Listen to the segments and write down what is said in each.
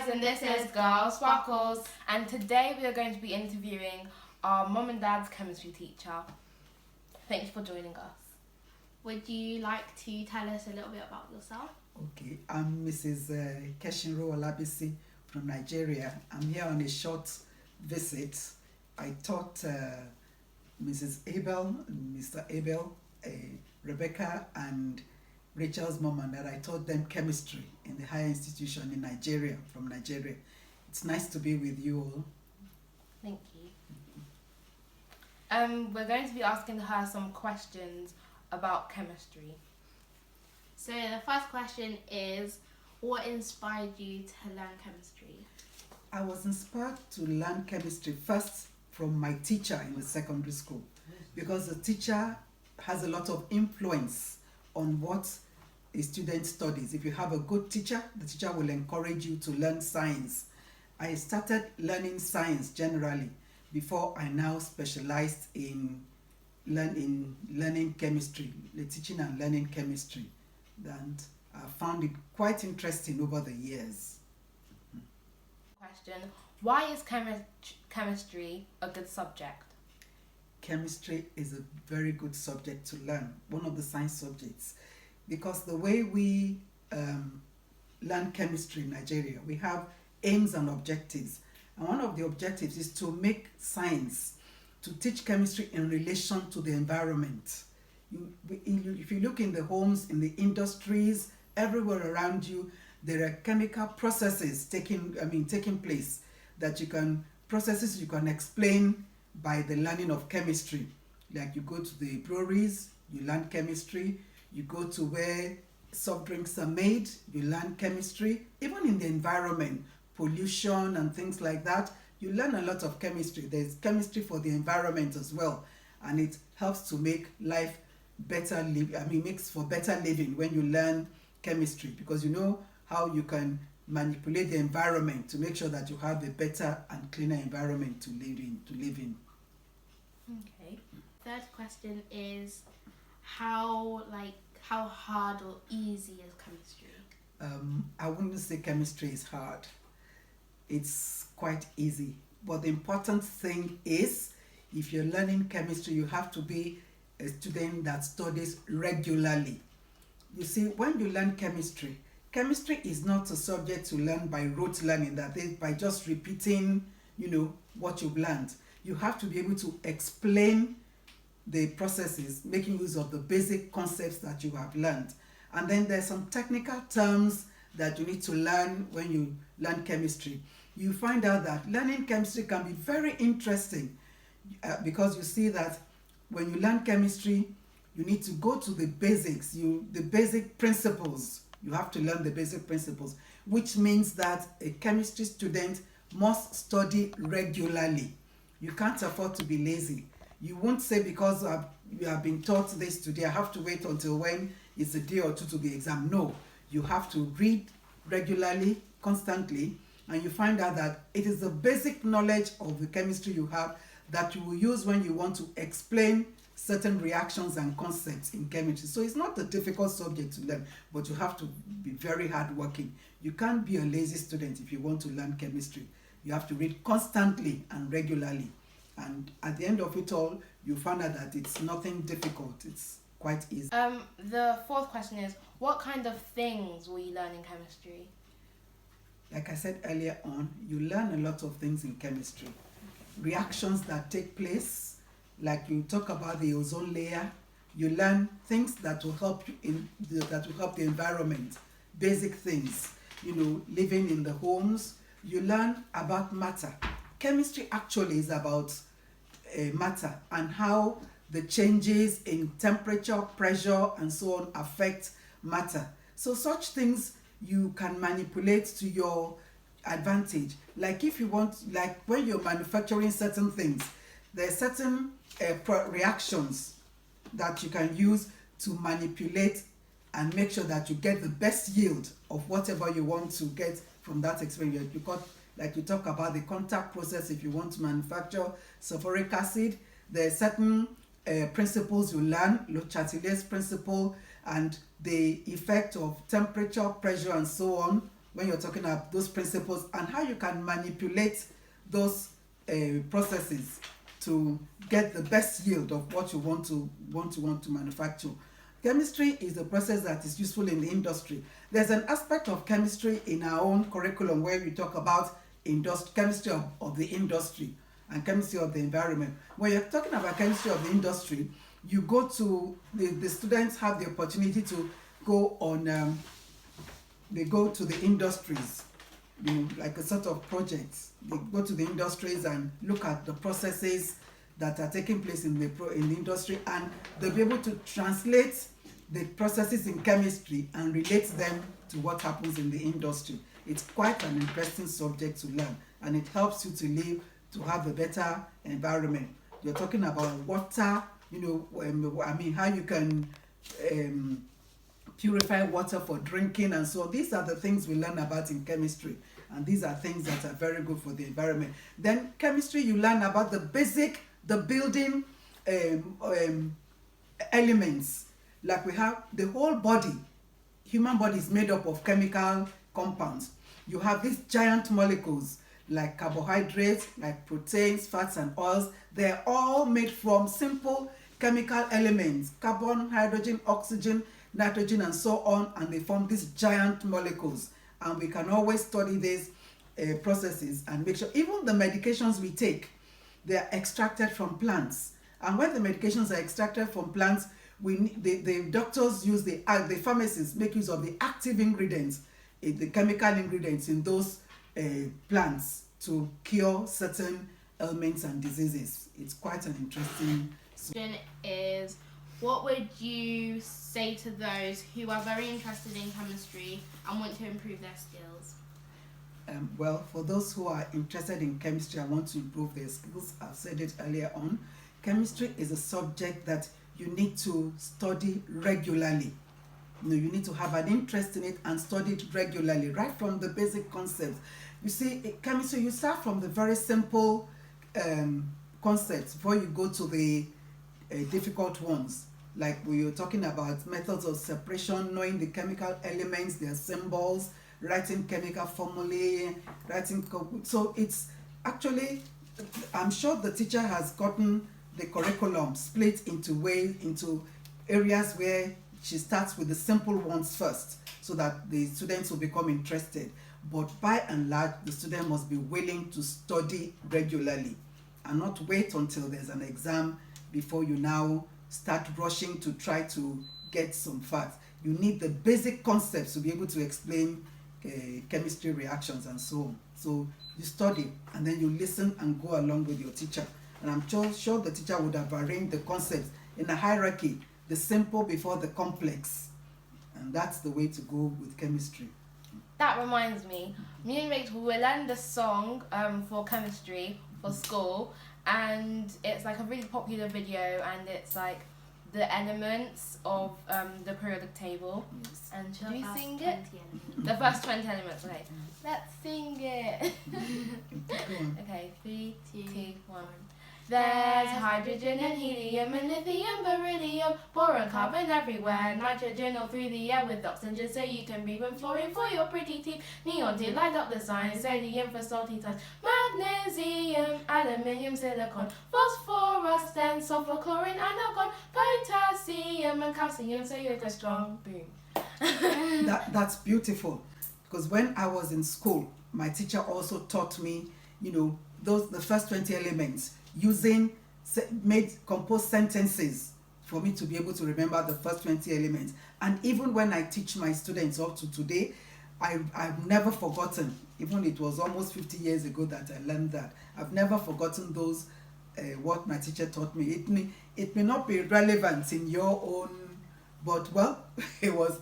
guys, and this is Girl Sparkles, and today we are going to be interviewing our mum and dad's chemistry teacher. Thank you for joining us. Would you like to tell us a little bit about yourself? Okay, I'm Mrs. Keshinro Olabisi from Nigeria. I'm here on a short visit. I taught Mrs. Abel, Mr. Abel, Rebecca, and Rachel's mom and dad. I taught them chemistry in the higher institution in Nigeria, from Nigeria. It's nice to be with you all. Thank you. We're going to be asking her some questions about chemistry. So the first question is, what inspired you to learn chemistry? I was inspired to learn chemistry first from my teacher in the secondary school, because the teacher has a lot of influence on what a student studies. If you have a good teacher, the teacher will encourage you to learn science. I started learning science generally before I now specialized in learning chemistry, the teaching and learning chemistry. And I found it quite interesting over the years. Question: why is chemistry a good subject? Chemistry is a very good subject to learn, one of the science subjects, because the way we learn chemistry in Nigeria, we have aims and objectives. And one of the objectives is to make science, to teach chemistry in relation to the environment. If you look in the homes, in the industries, everywhere around you, there are chemical processes taking place that you can explain by the learning of chemistry. Like you go to the breweries, you learn chemistry. You go to where soft drinks are made, you learn chemistry. Even in the environment, pollution and things like that, you learn a lot of chemistry. There's chemistry for the environment as well, and it helps to make life better. Makes for better living when you learn chemistry, because you know how you can manipulate the environment to make sure that you have a better and cleaner environment to live in. Okay. Third question is, how hard or easy is chemistry? I wouldn't say chemistry is hard. It's quite easy. But the important thing is, if you're learning chemistry, you have to be a student that studies regularly. You see, when you learn chemistry is not a subject to learn by rote learning, that is, by just repeating, what you've learned. You have to be able to explain the processes, making use of the basic concepts that you have learned. And then there's some technical terms that you need to learn when you learn chemistry. You find out that learning chemistry can be very interesting because you see that when you learn chemistry, you need to go to the basics, the basic principles. You have to learn the basic principles, which means that a chemistry student must study regularly. You can't afford to be lazy. You won't say, because you have been taught this today, I have to wait until when it's a day or two to the exam. No, you have to read regularly, constantly, and you find out that it is the basic knowledge of the chemistry you have that you will use when you want to explain certain reactions and concepts in chemistry. So it's not a difficult subject to learn, but you have to be very hardworking. You can't be a lazy student if you want to learn chemistry. You have to read constantly and regularly. And at the end of it all, you find out that it's nothing difficult. It's quite easy. The fourth question is, what kind of things will you learn in chemistry? Like I said earlier on, you learn a lot of things in chemistry. Reactions that take place, like you talk about the ozone layer, you learn things that will help the environment, basic things, living in the homes. You learn about matter. Chemistry actually is about matter and how the changes in temperature, pressure, and so on affect matter. So such things you can manipulate to your advantage. Like if you want, like when you're manufacturing certain things, there are certain reactions that you can use to manipulate and make sure that you get the best yield of whatever you want to get from that experiment. Like you talk about the contact process. If you want to manufacture sulfuric acid, there are certain principles you learn, Le Chatelier's principle, and the effect of temperature, pressure, and so on when you're talking about those principles and how you can manipulate those processes to get the best yield of what you want to manufacture. Chemistry is a process that is useful in the industry. There's an aspect of chemistry in our own curriculum where we talk about chemistry of the industry and chemistry of the environment. When you're talking about chemistry of the industry, you go to, the students have the opportunity to go on, they go to the industries, like a sort of projects. They go to the industries and look at the processes that are taking place in the industry, and they'll be able to translate the processes in chemistry and relate them to what happens in the industry. It's quite an interesting subject to learn, and it helps you to have a better environment. You're talking about water, how you can purify water for drinking, and so these are the things we learn about in chemistry, and these are things that are very good for the environment. Then chemistry, you learn about the building elements. Like we have the whole body, human body is made up of chemical compounds. You have these giant molecules like carbohydrates, like proteins, fats and oils. They're all made from simple chemical elements, carbon, hydrogen, oxygen, nitrogen and so on, and they form these giant molecules. And we can always study these processes and make sure even the medications we take, they are extracted from plants. And when the medications are extracted from plants, the doctors use the pharmacists make use of the active ingredients, the chemical ingredients in those plants to cure certain ailments and diseases. It's quite an interesting. Question is, what would you say to those who are very interested in chemistry and want to improve their skills? Well, for those who are interested in chemistry and want to improve their skills, I've said it earlier on, chemistry is a subject that you need to study regularly. You need to have an interest in it and study it regularly, right from the basic concepts. You see, chemistry, you start from the very simple concepts before you go to the difficult ones. Like we were talking about methods of separation, knowing the chemical elements, their symbols, writing chemical formulae, so it's actually, I'm sure the teacher has gotten the curriculum split into areas where she starts with the simple ones first so that the students will become interested. But by and large, the student must be willing to study regularly and not wait until there's an exam before you now start rushing to try to get some facts. You need the basic concepts to be able to explain chemistry reactions and so on. So you study and then you listen and go along with your teacher. And I'm sure the teacher would have arranged the concepts in a hierarchy, the simple before the complex. And that's the way to go with chemistry. That reminds me, me and Rachel, we learned a song for chemistry for school, and it's like a really popular video, and it's like the elements of the periodic table. Yes. And should we sing it? The first 20 elements, okay. Let's sing it. Go on. Okay, 3, 2, 1. There's hydrogen and helium and lithium, beryllium, boron, carbon everywhere, nitrogen all through the air with oxygen so you can breathe, and fluorine for your pretty teeth, neon to light up the sign, sodium for salty touch, magnesium, aluminium, silicon, phosphorus, then sulfur, chlorine and argon, potassium and calcium so you go strong. Boom. That's beautiful, because when I was in school, my teacher also taught me, the first 20 elements, composed sentences for me to be able to remember the first 20 elements. And even when I teach my students up to today, I've never forgotten, even it was almost 50 years ago that I learned that, I've never forgotten those, what my teacher taught me. It may not be relevant in your own, but well, it was,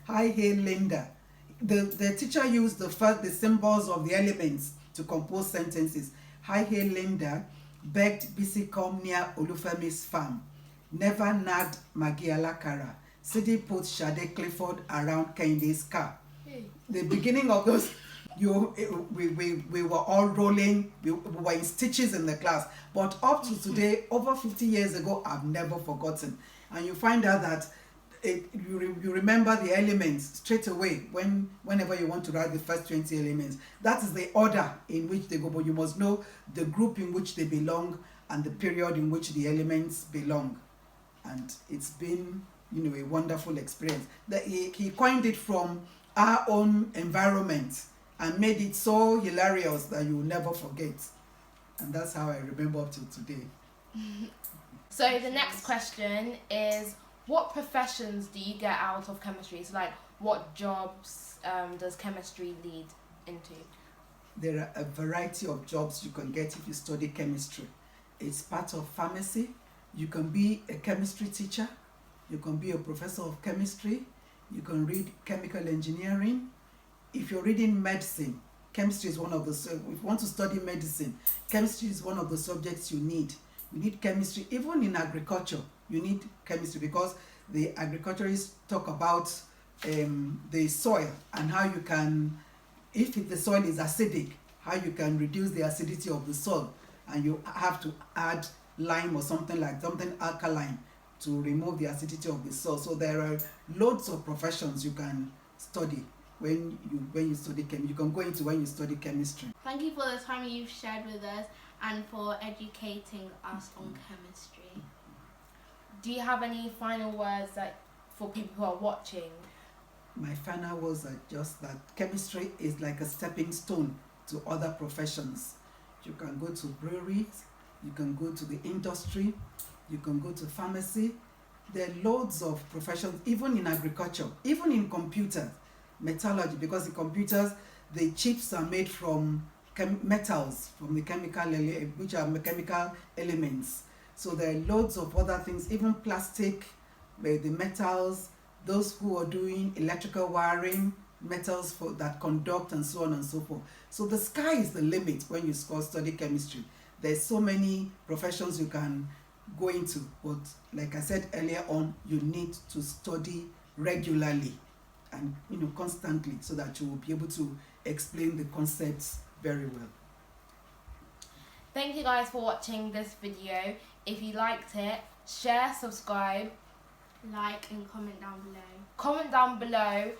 hi, hey, Linda. The teacher used the symbols of the elements to compose sentences. Hi, hey, Linda begged Bisi come near Olufemi's farm. Never nagged Maggie Alakara. Sidi put Shade Clifford around Kendi's car. Hey. The beginning of those, we were all rolling, we were in stitches in the class. But up to today, over 50 years ago, I've never forgotten. And you find out that you remember the elements straight away whenever you want to write the first 20 elements. That is the order in which they go, but you must know the group in which they belong and the period in which the elements belong. And it's been, a wonderful experience. He coined it from our own environment and made it so hilarious that you will never forget. And that's how I remember up till today. So the next question is, what professions do you get out of chemistry? So like, what jobs does chemistry lead into? There are a variety of jobs you can get if you study chemistry. It's part of pharmacy. You can be a chemistry teacher. You can be a professor of chemistry. You can read chemical engineering. If you're reading medicine, chemistry is one of the, if you want to study medicine, chemistry is one of the subjects you need. You need chemistry. Even in agriculture, you need chemistry, because the agriculturists talk about the soil and how you can, if the soil is acidic, how you can reduce the acidity of the soil, and you have to add lime or something alkaline to remove the acidity of the soil. So there are loads of professions you can study when you study chemistry. You can go into when you study chemistry. Thank you for the time you've shared with us and for educating us on chemistry. Do you have any final words for people who are watching? My final words are just that chemistry is like a stepping stone to other professions. You can go to breweries, you can go to the industry, you can go to pharmacy. There are loads of professions, even in agriculture, even in computers, metallurgy, because the computers, the chips are made from metals, from the which are chemical elements. So there are loads of other things, even plastic, the metals, those who are doing electrical wiring, metals that conduct, and so on and so forth. So the sky is the limit when you study chemistry. There's so many professions you can go into, but like I said earlier on, you need to study regularly and constantly, so that you will be able to explain the concepts very well. Thank you guys for watching this video. If you liked it, share, subscribe, like and comment down below. Comment down below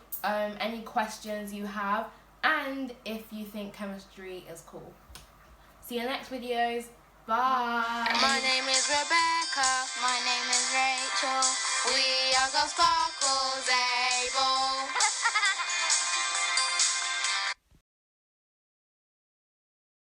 any questions you have, and if you think chemistry is cool. See you in the next videos. Bye. My name is Rebecca. My name is Rachel. We are the Sparkles Able.